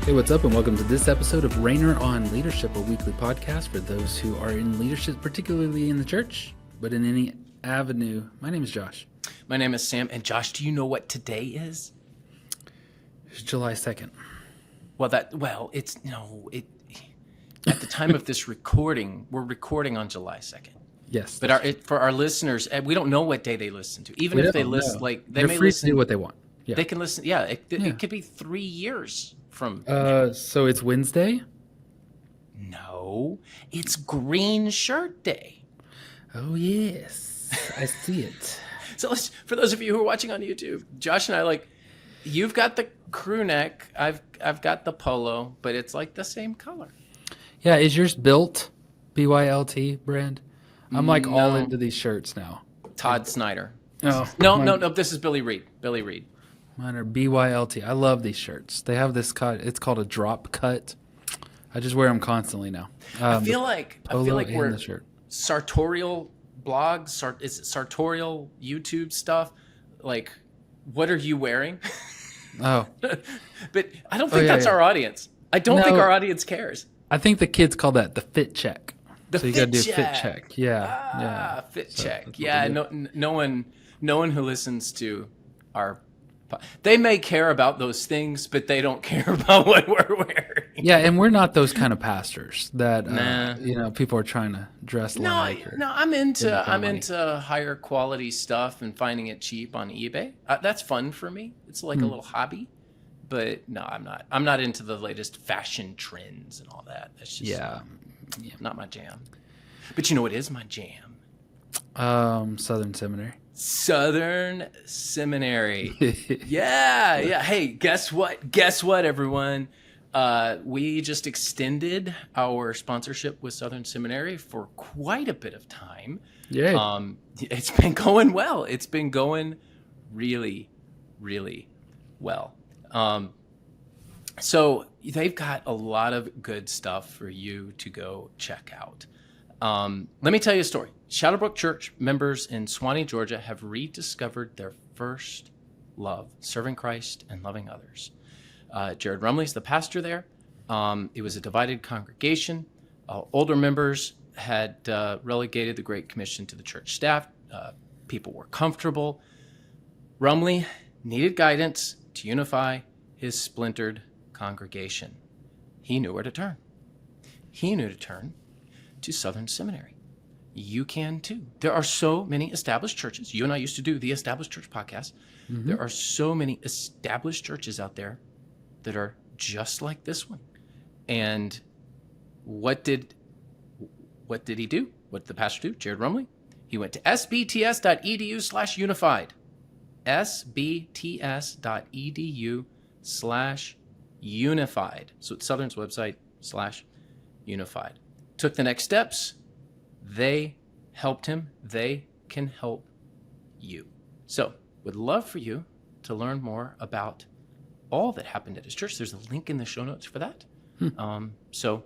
Hey, what's up, and welcome to this episode of Rainer on Leadership, a weekly podcast for those who are in leadership, particularly in the church, but in any avenue. My name is Josh. My name is Sam, and Josh, do you know what today is? It's July 2nd. At the time of this recording, we're recording on July 2nd. Yes. But for our listeners, we don't know what day they listen to. Even if they listen, They're free to do what they want. Yeah. They can listen. Yeah, it could be 3 years from. So it's Wednesday? No, it's Green Shirt Day. Oh, yes. I see it. So for those of you who are watching on YouTube, Josh and I, you've got the crew neck, I've got the polo, but it's like the same color. Yeah, is yours built? BYLT brand? I'm all into these shirts now. Todd Snyder. Oh, No, this is Billy Reed. Mine are BYLT. I love these shirts. They have this cut. It's called a drop cut. I just wear them constantly now. I feel like we're sartorial blogs. Is it sartorial YouTube stuff? What are you wearing? Oh, but I don't think that's our audience. I don't think our audience cares. I think the kids call that the fit check. So you got to do a fit check. Yeah. Fit check. Yeah. No one who listens to our. They may care about those things, but they don't care about what we're wearing. Yeah, and we're not those kind of pastors that people are trying to dress like. No, I'm into higher quality stuff and finding it cheap on eBay. That's fun for me. It's like a little hobby. But no, I'm not. I'm not into the latest fashion trends and all that. That's just not my jam. But you know what is my jam? Southern Seminary. Southern Seminary. Yeah. Hey, guess what, everyone? We just extended our sponsorship with Southern Seminary for quite a bit of time. Yeah. It's been going well. It's been going really, really well. So they've got a lot of good stuff for you to go check out. Let me tell you a story. Shadowbrook Church members in Swanee, Georgia have rediscovered their first love, serving Christ and loving others. Jared Rumley's the pastor there. It was a divided congregation. Older members had relegated the Great Commission to the church staff. People were comfortable. Rumley needed guidance to unify his splintered congregation. He knew where to turn. He knew to turn to Southern Seminary. You can too. There are so many established churches. You and I used to do the Established Church podcast. Mm-hmm. There are so many established churches out there that are just like this one. And what did he do? What did the pastor do? Jared Rumley? He went to sbts.edu/unified. sbts.edu/unified. So it's Southern's website /unified. Took the next steps. They helped him. They can help you. So would love for you to learn more about all that happened at his church. There's a link in the show notes for that. So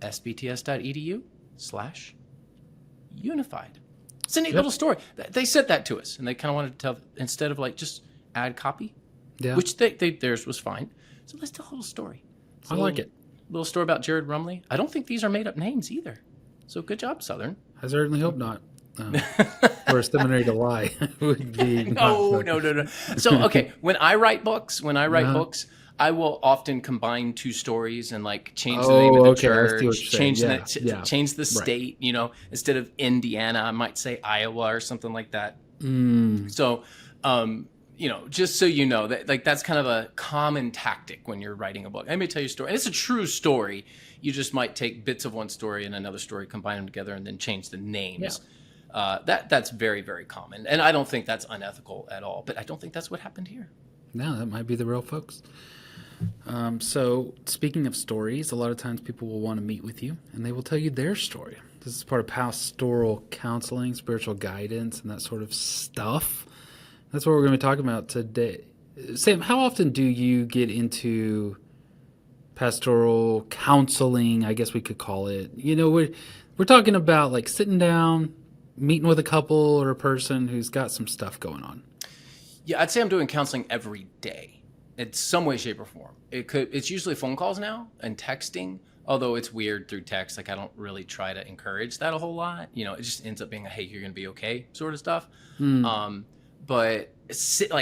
sbts.edu/unified. It's a neat little story. They said that to us, and they kind of wanted to tell, instead of just add copy, which theirs was fine. So let's tell a little story. I like it. Little story about Jared Rumley. I don't think these are made up names either. So good job, Southern. I certainly hope not. For a seminary to lie would be no. So okay, when I write books, I will often combine two stories and change the name of the church, change the state. Right. Instead of Indiana, I might say Iowa or something like that. So, just so you know that that's kind of a common tactic when you're writing a book. Let me tell you a story, and it's a true story. You just might take bits of one story and another story, combine them together, and then change the names. Yeah. That's very, very common, and I don't think that's unethical at all. But I don't think that's what happened here. No, that might be the real folks. So speaking of stories, a lot of times people will want to meet with you, and they will tell you their story. This is part of pastoral counseling, spiritual guidance, and that sort of stuff. That's what we're going to be talking about today. Sam, how often do you get into pastoral counseling, I guess we could call it? We're talking about sitting down, meeting with a couple or a person who's got some stuff going on. Yeah, I'd say I'm doing counseling every day. in some way, shape, or form. It's usually phone calls now and texting, although it's weird through text. Like I don't really try to encourage that a whole lot. It just ends up being a, hey, you're going to be okay sort of stuff. But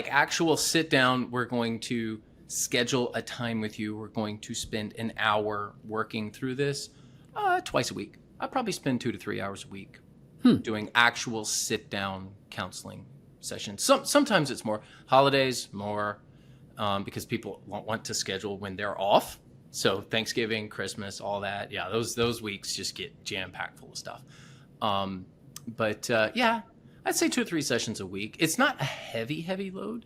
actual sit down, we're going to schedule a time with you. We're going to spend an hour working through this twice a week. I probably spend 2 to 3 hours a week doing actual sit down counseling sessions. Sometimes it's more holidays, more because people want to schedule when they're off. So Thanksgiving, Christmas, all that. Yeah, those weeks just get jam packed full of stuff. Yeah, I'd say 2 or 3 sessions a week. It's not a heavy load,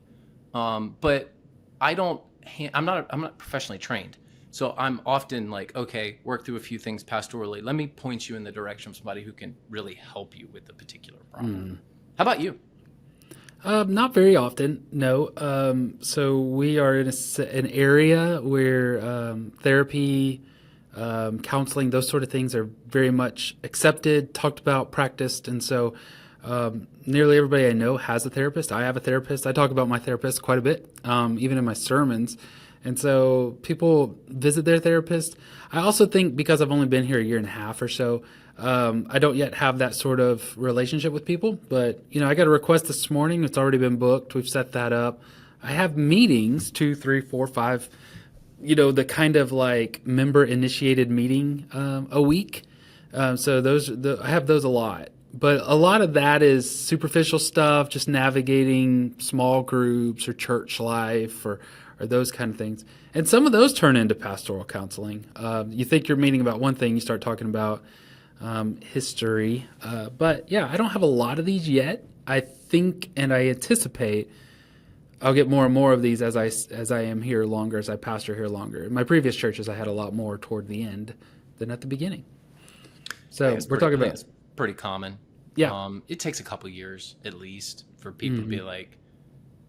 but I'm not professionally trained. So I'm often like, okay, work through a few things pastorally. Let me point you in the direction of somebody who can really help you with the particular problem. How about you? Not very often, no. So we are in an area where therapy, counseling, those sort of things are very much accepted, talked about, practiced. And so nearly everybody I know has a therapist. I have a therapist. I talk about my therapist quite a bit, even in my sermons. And so people visit their therapist. I also think because I've only been here a year and a half or so, I don't yet have that sort of relationship with people. But, I got a request this morning. It's already been booked. We've set that up. I have meetings, 2, 3, 4, 5, the kind of like member initiated meeting a week. So I have those a lot. But a lot of that is superficial stuff, just navigating small groups or church life or those kind of things. And some of those turn into pastoral counseling. You think you're meeting about one thing, you start talking about history. But yeah, I don't have a lot of these yet. I think and I anticipate I'll get more and more of these as I am here longer, as I pastor here longer. In my previous churches, I had a lot more toward the end than at the beginning. So we're talking about... It's pretty common. Yeah. It takes a couple years at least for people to be like,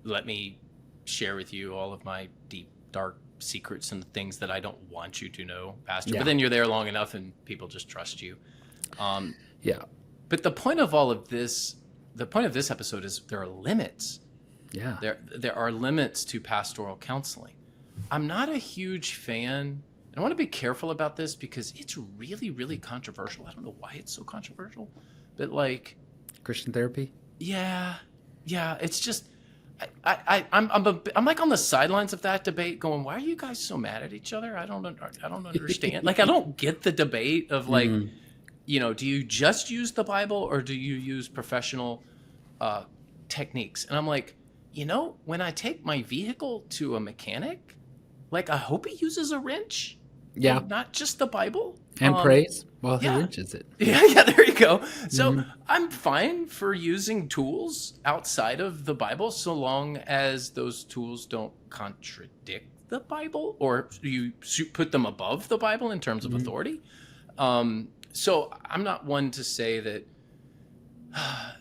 let me share with you all of my deep, dark secrets and things that I don't want you to know, Pastor. Yeah. But then you're there long enough and people just trust you. Yeah. But the point of all of this, the point of this episode is there are limits. Yeah. There are limits to pastoral counseling. I'm not a huge fan, and I want to be careful about this because it's really, really controversial. I don't know why it's so controversial, but like Christian therapy? Yeah. It's just I'm like on the sidelines of that debate, going, "Why are you guys so mad at each other? I don't understand." Like, I don't get the debate of like, do you just use the Bible or do you use professional techniques? And I'm like, when I take my vehicle to a mechanic, like I hope he uses a wrench, Yeah, and not just the Bible. And praise while he yeah. wrenches it. Yeah, there you go. So I'm fine for using tools outside of the Bible so long as those tools don't contradict the Bible or you put them above the Bible in terms of authority. So I'm not one to say that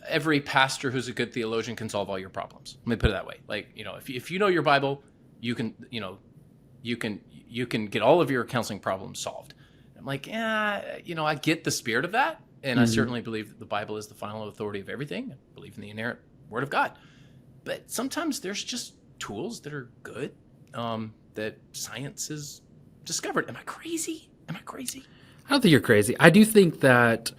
every pastor who's a good theologian can solve all your problems. Let me put it that way. Like, if you know your Bible, you can get all of your counseling problems solved. I'm like, I get the spirit of that. And I certainly believe that the Bible is the final authority of everything. I believe in the inerrant word of God. But sometimes there's just tools that are good that science has discovered. Am I crazy? I don't think you're crazy. I do think that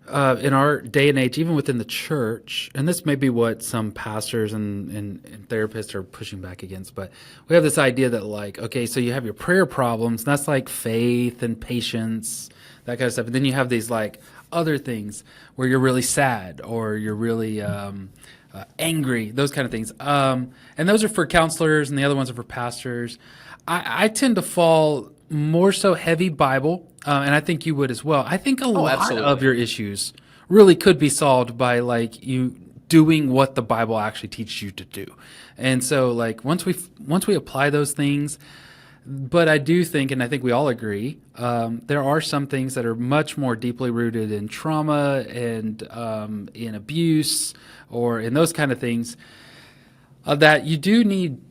in our day and age, even within the church, and this may be what some pastors and therapists are pushing back against, but we have this idea that like, okay, so you have your prayer problems, and that's like faith and patience, that kind of stuff. And then you have these like other things where you're really sad or you're really angry, those kind of things. And those are for counselors and the other ones are for pastors. I tend to fall more so heavy Bible, and I think you would as well. I think a lot of your issues really could be solved by like you doing what the Bible actually teaches you to do. And so like once we apply those things, but I do think, and I think we all agree, there are some things that are much more deeply rooted in trauma and in abuse or in those kind of things that you do need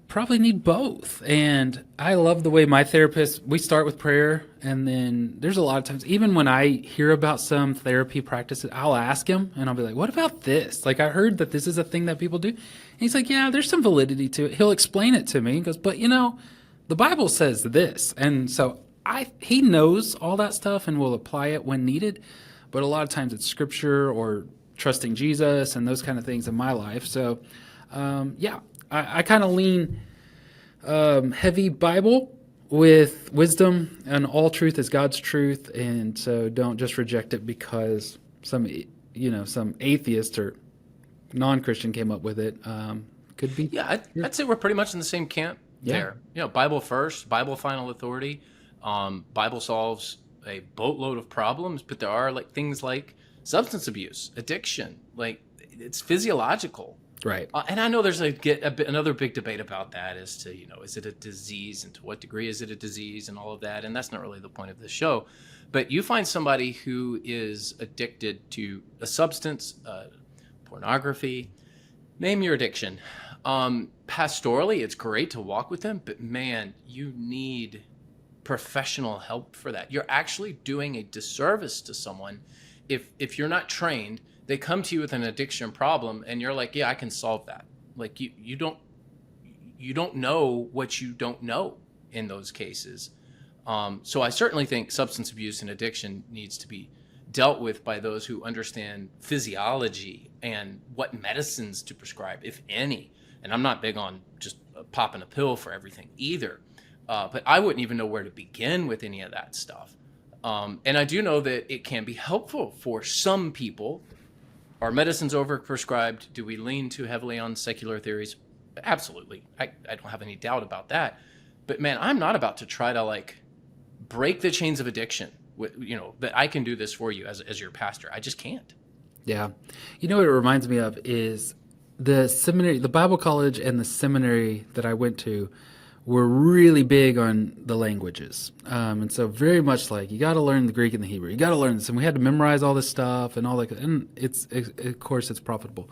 probably need both. And I love the way my therapist, we start with prayer. And then there's a lot of times, even when I hear about some therapy practices, I'll ask him and I'll be like, what about this? Like, I heard that this is a thing that people do. And he's like, yeah, there's some validity to it. He'll explain it to me. He goes, but the Bible says this. And so he knows all that stuff and will apply it when needed. But a lot of times it's scripture or trusting Jesus and those kind of things in my life. So, I kind of lean heavy Bible with wisdom, and all truth is God's truth, and so don't just reject it because some atheist or non-Christian came up with it. Could be. Yeah, I'd say we're pretty much in the same camp there. Bible first, Bible final authority. Bible solves a boatload of problems, but there are things like substance abuse, addiction, it's physiological. Right. And I know there's another big debate about that as to, is it a disease and to what degree is it a disease and all of that. And that's not really the point of this show. But you find somebody who is addicted to a substance, pornography, name your addiction. Pastorally, it's great to walk with them, but man, you need professional help for that. You're actually doing a disservice to someone if you're not trained. They come to you with an addiction problem and you're like, yeah, I can solve that. You don't know what you don't know in those cases. So I certainly think substance abuse and addiction needs to be dealt with by those who understand physiology and what medicines to prescribe, if any. And I'm not big on just popping a pill for everything either. But I wouldn't even know where to begin with any of that stuff. And I do know that it can be helpful for some people. Are medicines overprescribed? Do we lean too heavily on secular theories? Absolutely. I don't have any doubt about that. But man, I'm not about to try to break the chains of addiction. That I can do this for you as your pastor. I just can't. Yeah. What it reminds me of is the seminary, the Bible college and the seminary that I went to were really big on the languages. And so very much you got to learn the Greek and the Hebrew. You got to learn this. And we had to memorize all this stuff and all that. And of course, it's profitable.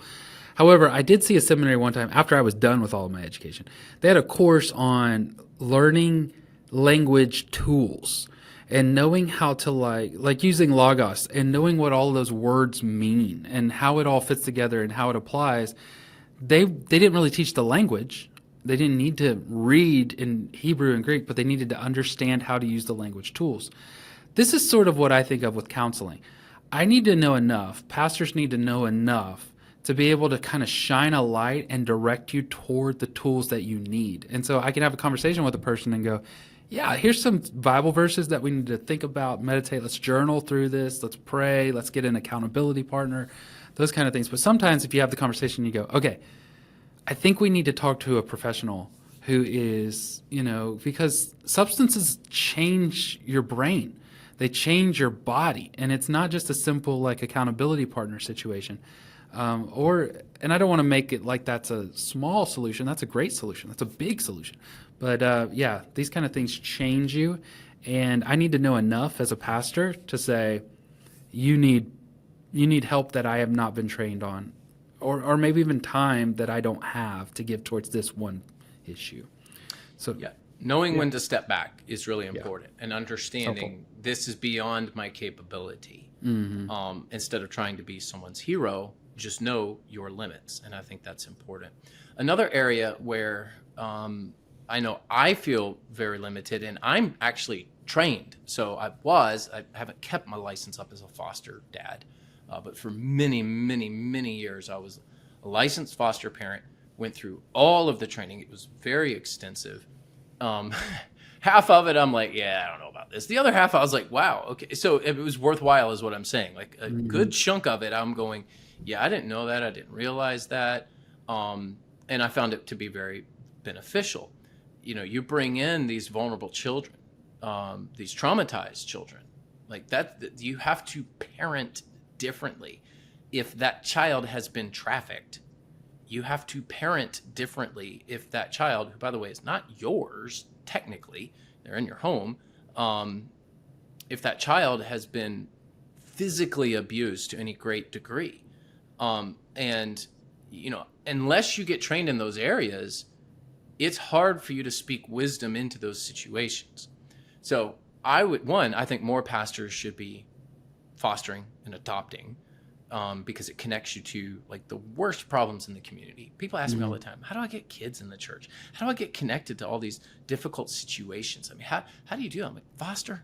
However, I did see a seminary one time after I was done with all of my education. They had a course on learning language tools and knowing how to like using logos and knowing what all of those words mean and how it all fits together and how it applies. They didn't really teach the language. They didn't need to read in Hebrew and Greek, but they needed to understand how to use the language tools. This is sort of what I think of with counseling. I need to know enough, pastors need to know enough to be able to kind of shine a light and direct you toward the tools that you need. And so I can have a conversation with a person and go, yeah, here's some Bible verses that we need to think about, meditate, let's journal through this, let's pray, let's get an accountability partner, those kind of things. But sometimes if you have the conversation, you go, okay, I think we need to talk to a professional who is, because substances change your brain. They change your body. And it's not just a simple accountability partner situation. And I don't want to make it like that's a small solution. That's a great solution. That's a big solution. But these kind of things change you. And I need to know enough as a pastor to say, you need help that I have not been trained on. Or maybe even time that I don't have to give towards this one issue. So knowing when to step back is really important, and understanding this is beyond my capability. Mm-hmm. Instead of trying to be someone's hero, just know your limits, and I think that's important. Another area where I know I feel very limited, and I'm actually trained. So I haven't kept my license up as a foster dad. But for many, many, many years, I was a licensed foster parent, went through all of the training. It was very extensive. Half of it, I'm like, yeah, I don't know about this. The other half, I was like, wow, okay. So it was worthwhile is what I'm saying. A good chunk of it, I'm going, yeah, I didn't know that. I didn't realize that. And I found it to be very beneficial. You bring in these vulnerable children, these traumatized children, that you have to parent differently. If that child has been trafficked, you have to parent differently. If that child, who by the way is not yours technically, they're in your home, if that child has been physically abused to any great degree, and unless you get trained in those areas, it's hard for you to speak wisdom into those situations. So I think more pastors should be fostering and adopting, because it connects you to like the worst problems in the community. People ask me all the time, how do I get kids in the church? How do I get connected to all these difficult situations? I mean, how do you do that? I'm like, foster,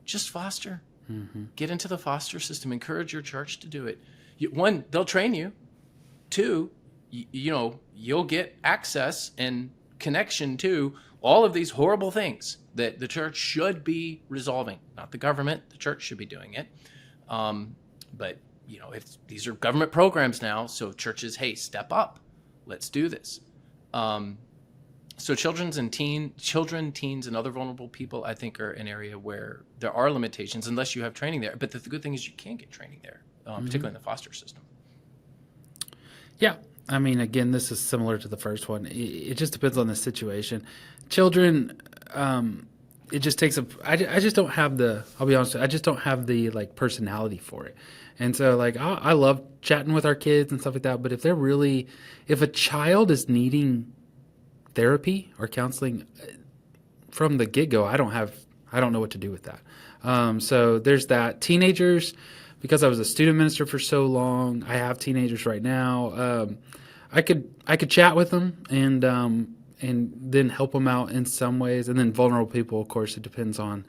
just foster. Get into the foster system. Encourage your church to do it. One, they'll train you. Two, you'll get access and connection to all of these horrible things that the church should be resolving. Not the government. The church should be doing it. But if these are government programs now, so churches, hey, step up. Let's do this. So children, teens, and other vulnerable people, I think, are an area where there are limitations unless you have training there. But the good thing is you can get training there, particularly in the foster system. Yeah. I mean, again, this is similar to the first one. It just depends on the situation. Children, it just takes I just don't have I'll be honest, I just don't have the like personality for it. And so like, I love chatting with our kids and stuff like that. But if a child is needing therapy or counseling from the get-go, I don't know what to do with that. So there's that. Teenagers, because I was a student minister for so long, I have teenagers right now. I could chat with them and then help them out in some ways. And then vulnerable people, of course, it depends on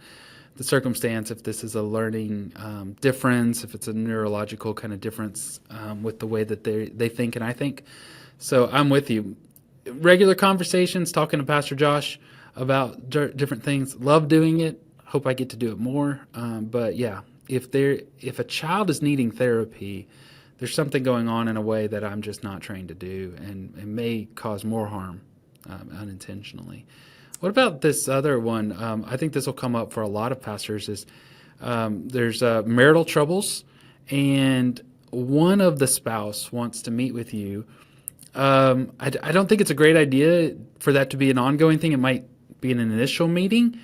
the circumstance. If this is a learning difference, if it's a neurological kind of difference with the way that they think and I think. So I'm with you. Regular conversations, talking to Pastor Josh about different things. Love doing it. Hope I get to do it more. But yeah, if a child is needing therapy, there's something going on in a way that I'm just not trained to do, and may cause more harm unintentionally. What about this other one? I think this will come up for a lot of pastors. Is there's marital troubles, and one of the spouse wants to meet with you. I don't think it's a great idea for that to be an ongoing thing. It might be in an initial meeting.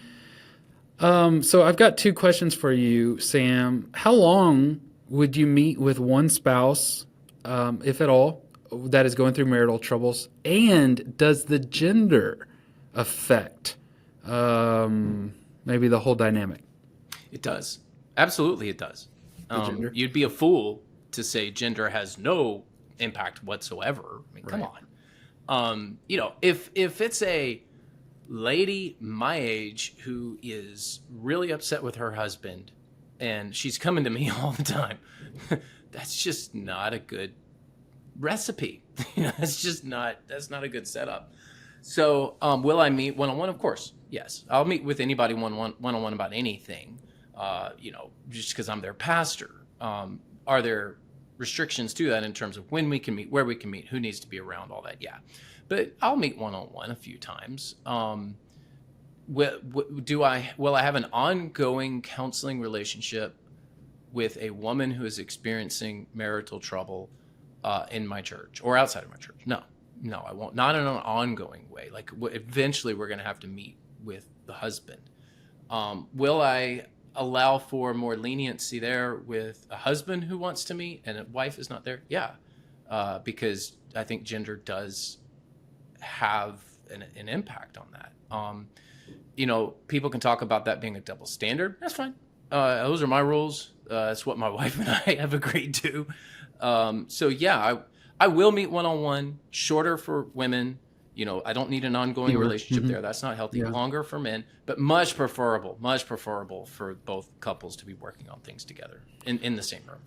So I've got two questions for you, Sam. How long would you meet with one spouse, if at all, that is going through marital troubles? And does the gender affect maybe the whole dynamic? It does. Absolutely, it does. You'd be a fool to say gender has no impact whatsoever. I mean, come on. If it's a lady my age who is really upset with her husband and she's coming to me all the time, that's just not a good recipe. That's not a good setup. So will I meet one-on-one? Of course, yes. I'll meet with anybody one-on-one about anything, just because I'm their pastor. Are there restrictions to that in terms of when we can meet, where we can meet, who needs to be around, all that? Yeah. But I'll meet one-on-one a few times. Will I have an ongoing counseling relationship with a woman who is experiencing marital trouble in my church or outside of my church? No, I won't. Not in an ongoing way. Like eventually we're going to have to meet with the husband. Will I allow for more leniency there with a husband who wants to meet and a wife is not there? Yeah, because I think gender does have an impact on that. People can talk about that being a double standard. That's fine. Those are my rules. That's what my wife and I have agreed to. So yeah, I will meet one-on-one, shorter for women. I don't need an ongoing relationship there. That's not healthy. Yeah. Longer for men, but much preferable for both couples to be working on things together in the same room.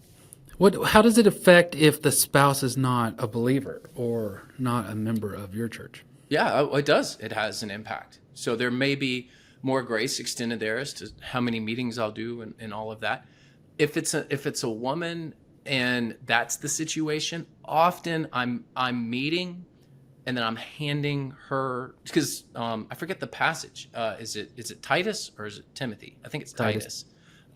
How does it affect if the spouse is not a believer or not a member of your church? Yeah, it does. It has an impact. So there may be more grace extended there as to how many meetings I'll do and all of that. If it's a woman and that's the situation, often I'm meeting and then I'm handing her, because I forget the passage. Is it Titus or is it Timothy? I think it's Titus,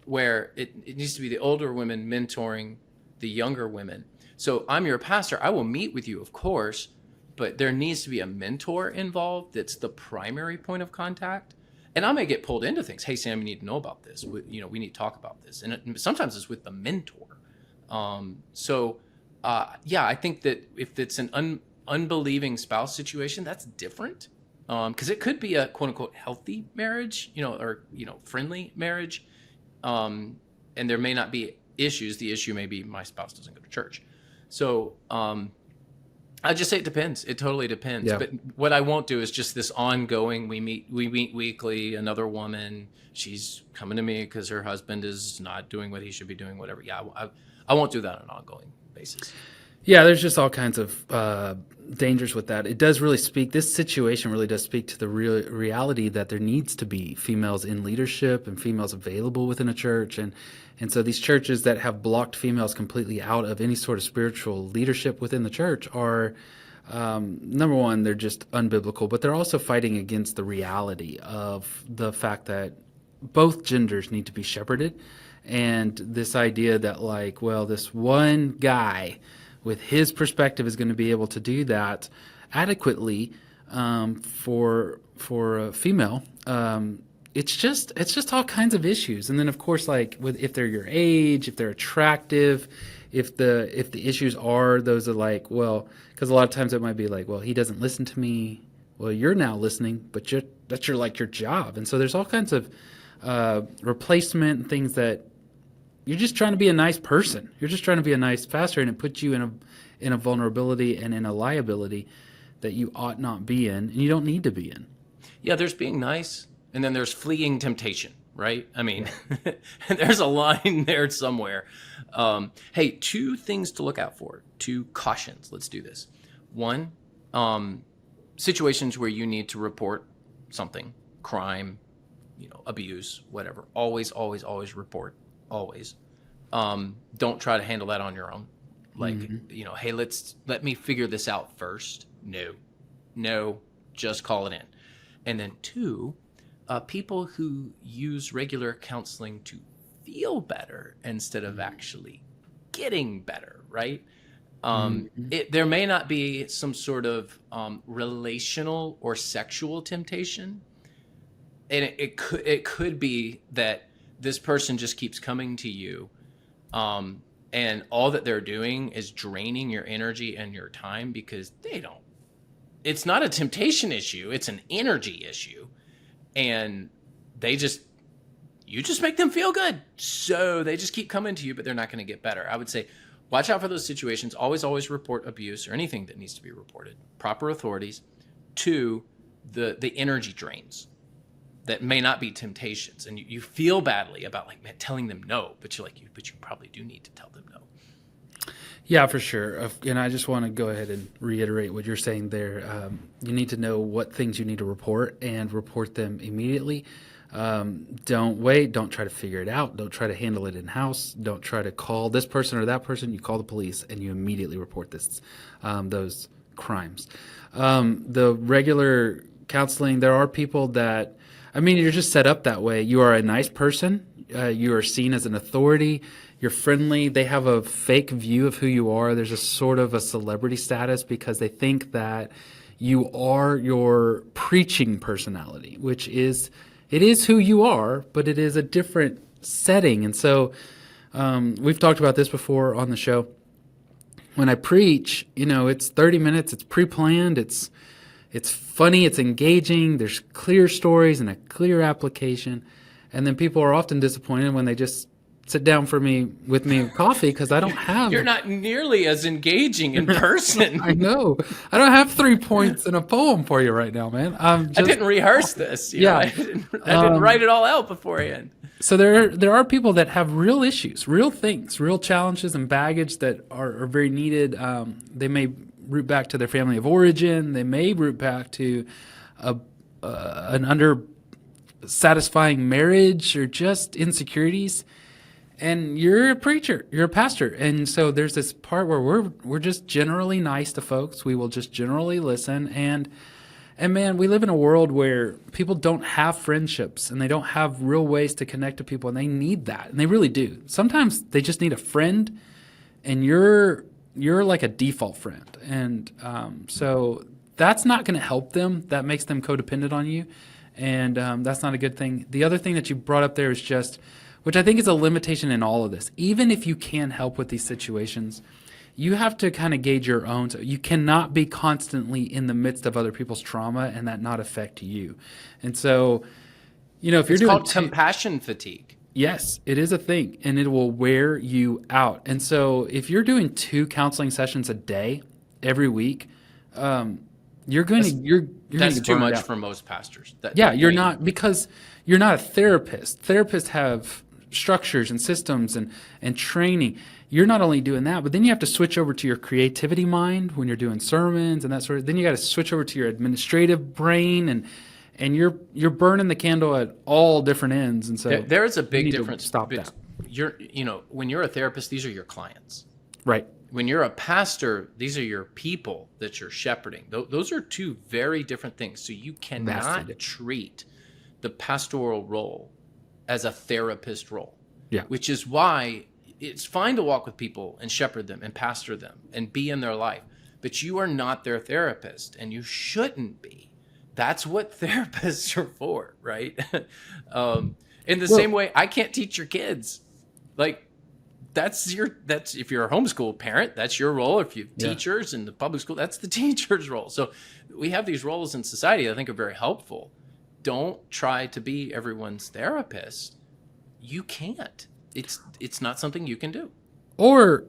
where it needs to be the older women mentoring the younger women. So I'm your pastor. I will meet with you, of course, but there needs to be a mentor involved that's the primary point of contact. And I may get pulled into things. Hey, Sam, you need to know about this. We need to talk about this. And sometimes it's with the mentor. I think that if it's an unbelieving spouse situation, that's different. Because it could be a quote unquote healthy marriage, or friendly marriage, and there may not be issues. The issue may be my spouse doesn't go to church. So I just say it depends. It totally depends. Yeah. But what I won't do is just this ongoing. We meet weekly. Another woman, she's coming to me because her husband is not doing what he should be doing. Whatever. Yeah, I won't do that on an ongoing basis. Yeah, there's just all kinds of dangers with that. It does really speak, this situation really does speak to the reality that there needs to be females in leadership and females available within a church. And so these churches that have blocked females completely out of any sort of spiritual leadership within the church are, number one, they're just unbiblical, but they're also fighting against the reality of the fact that both genders need to be shepherded. And this idea that this one guy with his perspective is going to be able to do that adequately for a female. It's just all kinds of issues. And then of course, if they're your age, if they're attractive, if the issues are those are because a lot of times it might be he doesn't listen to me. Well, you're now listening, but that's your job. And so there's all kinds of replacement and things that you're just trying to be a nice person. You're just trying to be a nice pastor, and it puts you in a vulnerability and in a liability that you ought not be in, and you don't need to be in. Yeah, there's being nice, and then there's fleeing temptation, right? I mean, there's a line there somewhere. Hey, 2 things to look out for, 2 cautions. Let's do this. 1, situations where you need to report something, crime, abuse, whatever. Always, always, always report. Always. Don't try to handle that on your own. Hey, let me figure this out first. No, just call it in. And then 2, people who use regular counseling to feel better instead of actually getting better, right? There may not be some sort of relational or sexual temptation. And it could be that this person just keeps coming to you, and all that they're doing is draining your energy and your time because it's not a temptation issue, it's an energy issue. And you just make them feel good. So they just keep coming to you, but they're not going to get better. I would say, watch out for those situations. Always, always report abuse or anything that needs to be reported. Proper authorities. 2, the energy drains. That may not be temptations, and you feel badly about telling them no, but you probably do need to tell them no. Yeah, for sure. And I just want to go ahead and reiterate what you're saying there. You need to know what things you need to report and report them immediately. Don't wait. Don't try to figure it out. Don't try to handle it in-house. Don't try to call this person or that person. You call the police and you immediately report those crimes. The regular counseling, there are people that, you're just set up that way. You are a nice person. You are seen as an authority. You're friendly. They have a fake view of who you are. There's a sort of a celebrity status because they think that you are your preaching personality, it is who you are, but it is a different setting. And so we've talked about this before on the show. When I preach, it's 30 minutes. It's pre-planned. It's funny, it's engaging, there's clear stories and a clear application. And then people are often disappointed when they just sit down with me coffee because I don't have... You're not nearly as engaging in person. I know. I don't have 3 points in a poem for you right now, man. I didn't rehearse this. I didn't write it all out beforehand. So there are people that have real issues, real things, real challenges and baggage that are very needed. They may root back to their family of origin. They may root back to an under-satisfying marriage or just insecurities. And you're a preacher, you're a pastor. And so there's this part where we're just generally nice to folks. We will just generally listen. And man, we live in a world where people don't have friendships and they don't have real ways to connect to people, and they need that. And they really do. Sometimes they just need a friend, and you're like a default friend. And so that's not going to help them. That makes them codependent on you. And that's not a good thing. The other thing that you brought up there is just, which I think is a limitation in all of this. Even if you can help with these situations, you have to kind of gauge your own. So you cannot be constantly in the midst of other people's trauma and that not affect you. And so, if you're It's doing called compassion fatigue. yes, it is a thing, and it will wear you out. And so if you're doing 2 counseling sessions a day, every week, you're going to you're going That's to get too burned much out. for most pastors. Yeah, you're not, because you're not a therapist. Therapists have structures and systems and training. You're not only doing that, but then you have to switch over to your creativity mind when you're doing sermons and that sort of. Then you got to switch over to your administrative brain, and you're burning the candle at all different ends. And so There is a you big need to difference. stop that. When you're a therapist, these are your clients. Right. When you're a pastor, these are your people that you're shepherding. Those are 2 very different things. So you cannot treat the pastoral role as a therapist role. Yeah. Which is why it's fine to walk with people and shepherd them and pastor them and be in their life. But you are not their therapist, and you shouldn't be. That's what therapists are for, right? In the same way, I can't teach your kids. Like, that's if you're a homeschool parent, that's your role. If you have teachers in the public school, that's the teacher's role. So we have these roles in society that I think are very helpful. Don't try to be everyone's therapist. You can't. It's not something you can do. Or,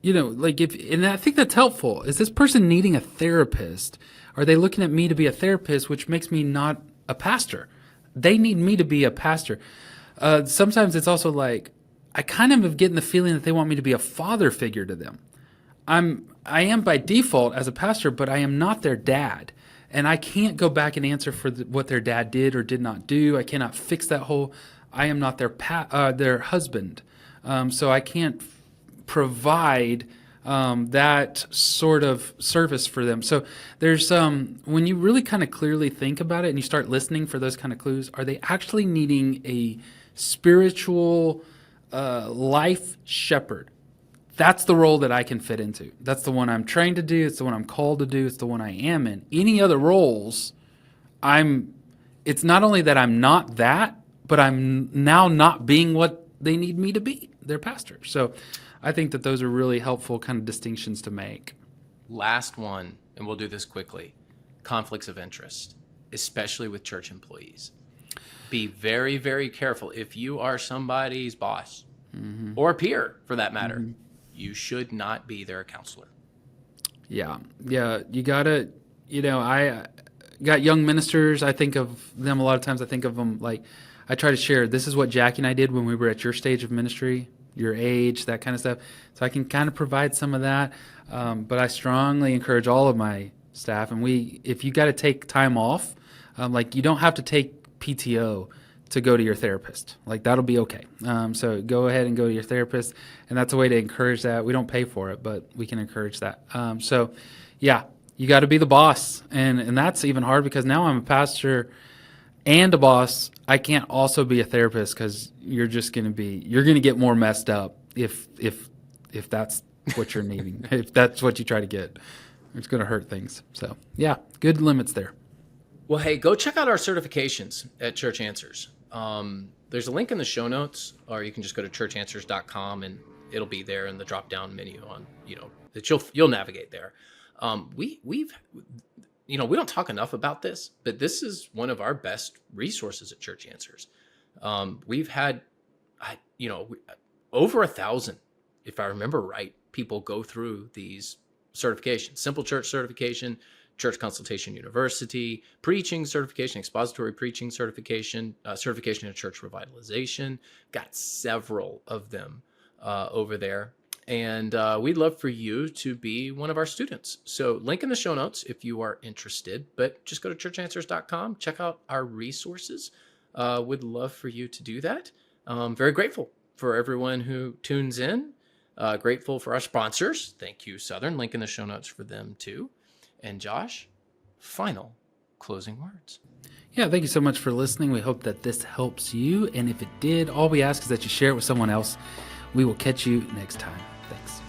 like and I think that's helpful. Is this person needing a therapist? Are they looking at me to be a therapist, which makes me not a pastor? They need me to be a pastor. Sometimes it's also like, I kind of am getting the feeling that they want me to be a father figure to them. I am by default as a pastor, but I am not their dad. And I can't go back and answer for what their dad did or did not do. I cannot fix that whole, I am not their husband. So I can't provide that sort of service for them. So there's when you really kind of clearly think about it and you start listening for those kind of clues, are they actually needing a spiritual life shepherd? That's the role that I can fit into. That's the one I'm trained to do. It's the one I'm called to do. It's the one I am in. Any other roles, it's not only that I'm not that, but I'm now not being what they need me to be, their pastor. So I think that those are really helpful kind of distinctions to make. Last one, and we'll do this quickly. Conflicts of interest, especially with church employees. Be very, very careful. If you are somebody's boss or peer, for that matter, you should not be their counselor. Yeah. You gotta, I got young ministers. I think of them a lot of times. I think of them like, I try to share, this is what Jackie and I did when we were at your stage of ministry, your age, that kind of stuff. So I can kind of provide some of that. But I strongly encourage all of my staff. And if you got to take time off, you don't have to take PTO to go to your therapist. That'll be okay. So go ahead and go to your therapist. And that's a way to encourage that. We don't pay for it, but we can encourage that. You got to be the boss. And that's even hard because now I'm a pastor and a boss. I can't also be a therapist because you're going to get more messed up if that's what you're needing. If that's what you try to get, it's going to hurt things. So good limits there. Well, hey, go check out our certifications at Church Answers. There's a link in the show notes, or you can just go to churchanswers.com and it'll be there in the drop-down menu on, that you'll navigate there. We don't talk enough about this, but this is one of our best resources at Church Answers. We've had, over 1,000, if I remember right, people go through these certifications: Simple Church certification, Church Consultation University, preaching certification, expository preaching certification, certification in church revitalization. Got several of them over there. And we'd love for you to be one of our students. So link in the show notes if you are interested, but just go to churchanswers.com, check out our resources. Would love for you to do that. Very grateful for everyone who tunes in. Grateful for our sponsors. Thank you, Southern. Link in the show notes for them too. And Josh, final closing words. Yeah, thank you so much for listening. We hope that this helps you. And if it did, all we ask is that you share it with someone else. We will catch you next time. Thanks.